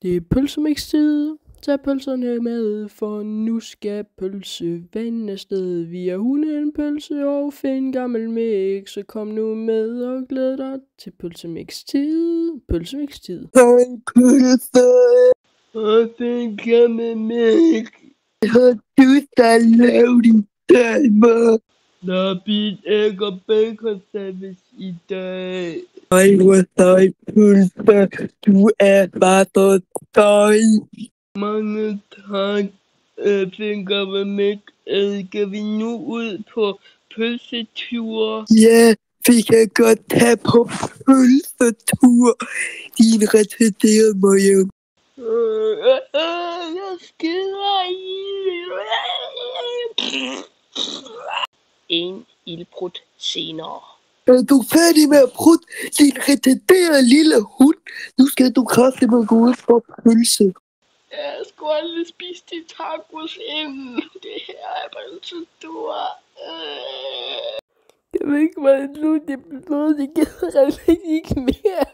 Det er pølsemix-tid. Tag pølserne med, for nu skal pølsevanen afsted. Vi har en pølse og find gammel mix, så kom nu med og glæd dig til pølsemix-tid. Pølsemix-tid. Hej pølse, og find gammel mix. Har du så lavet i dag, mor? Der bliver æg og bacon service i dag. Ej, hvor sej pølse. Du er bare så sej. Mange tak, finger med. Skal vi nu ud på pølsetur? Ja, vi kan godt tage på pølsetur. Din retarderede møg. Jeg skider i. En ildprut senere. Er du færdig med at prutte, din retarderede lille hund? Nu skal du kraftedeme gå ud for pølse. Jeg skulle aldrig spise de tacos inden. Det her er pølsetur. Jeg ved ikke, hvad nu det blev. Det gider jeg ikke mere.